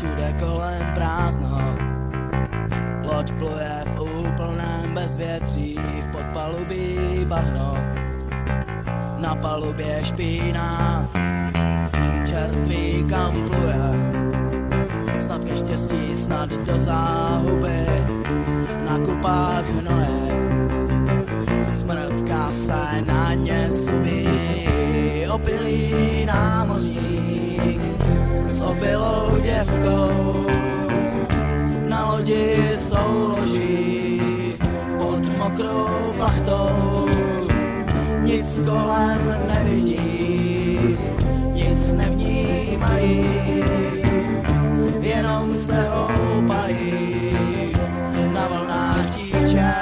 všude kolem prázdno. Loď pluje v úplném bezvětří, v podpalubí bahno. Na palubě špína, čert ví kam pluje. Snad ke štěstí, snad do záhuby, na kupách hnoje. Smrtka se na ně subí, opilý námořník s opilou děvkou. Na lodi souloží pod mokrou plachtou. Nic kolem nevidí, nic nevnímají, jenom se houpají na vlnách tíče.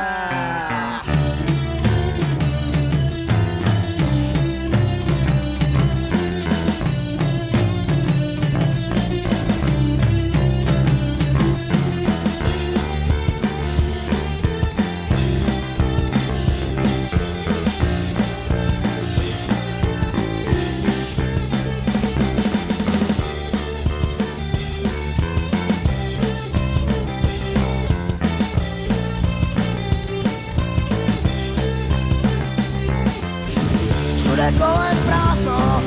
Kolem prázdno,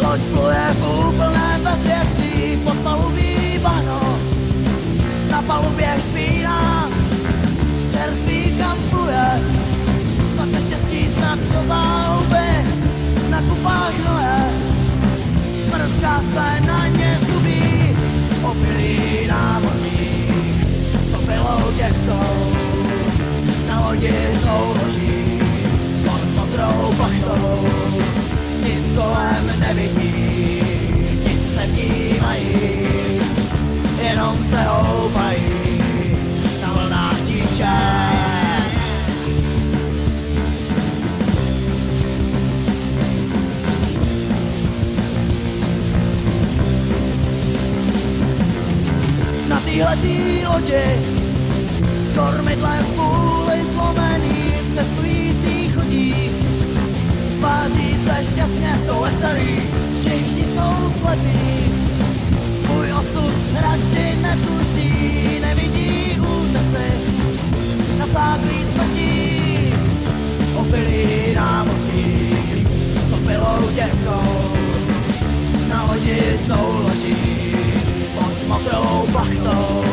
loď pluje v úplném bezvětří, pod palubí bahno, na palubě špína, čert ví kam pluje, snad neštěstí, snad do záhuby, na kupách hnoje, smrtka se na ně zubí, opilý námořník s opilou děvkou, na lodi souloží pod mokrou plachtou. Nic kolem nevidí, nic nevnímají, jenom se houpají na vlnách tíče. Na téhletý lodi s kormidlem v půli zlomený cestující chodí. Tváří se šťastně, jsou veselí, všichni jsou slepí. Svůj osud radši netuší, nevidí útesy na záklí smrtí. Opilý námořník s opilou děvkou, na lodi souloží pod mokrou plachtou.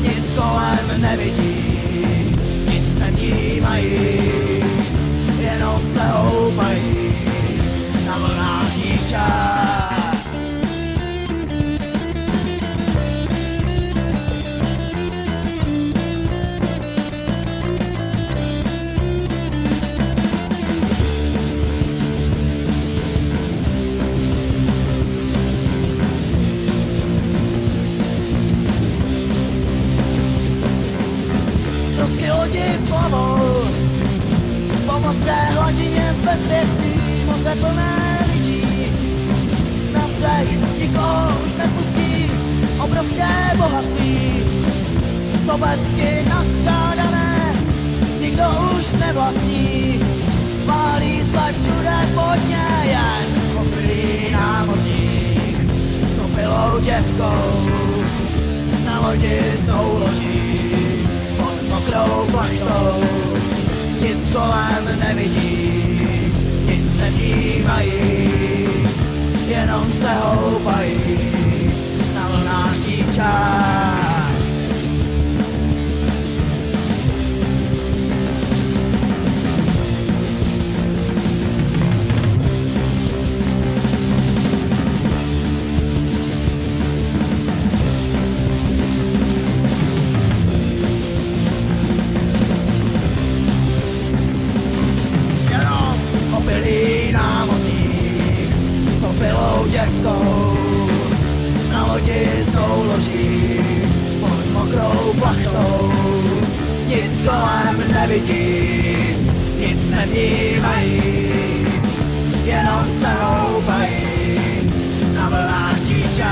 Nic kolem nevidí, nic nevnímají, jenom se houpají na vlnách tíče. Trosky lodi plavou po mořské hladině v bezvětří, moře plné lidí. Na břeh nikoho už nepustí, obrovské bohatství, sobecky nastřádané, nikdo už nevlastní. Válí se všude pod ně jen opilý námořník s opilou děvkou, na lodi souloží pod mokrou plachtou. Nic kolem nevidí, nic nevnímají, jenom se houpají na vlnách tíče. Opilý námořník s opilou děvkou, na lodi souloží pod mokrou plachtou. Nic kolem nevidí, nic nevnímají, jenom se houpají na vlnách tíče.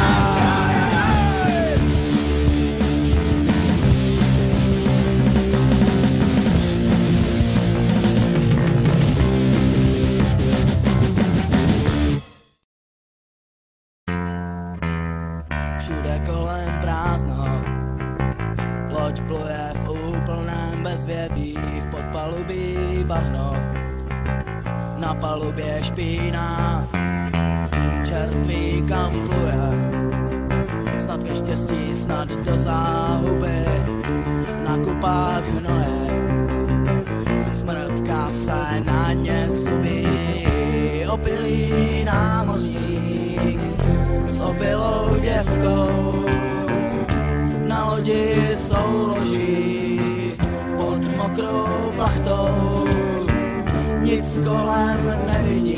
všude kolem prázdno. Loď pluje v úplném bezvětí, v podpalubí bahno. Na palubě špína, čert ví kam pluje. Snad ke štěstí, snad do záhuby, nakupá v hnoje. Smrtka se na ně subí, opilý námořník s opilou děvkou. Na lodi souloží pod mokrou plachtou, nic kolem nevidí.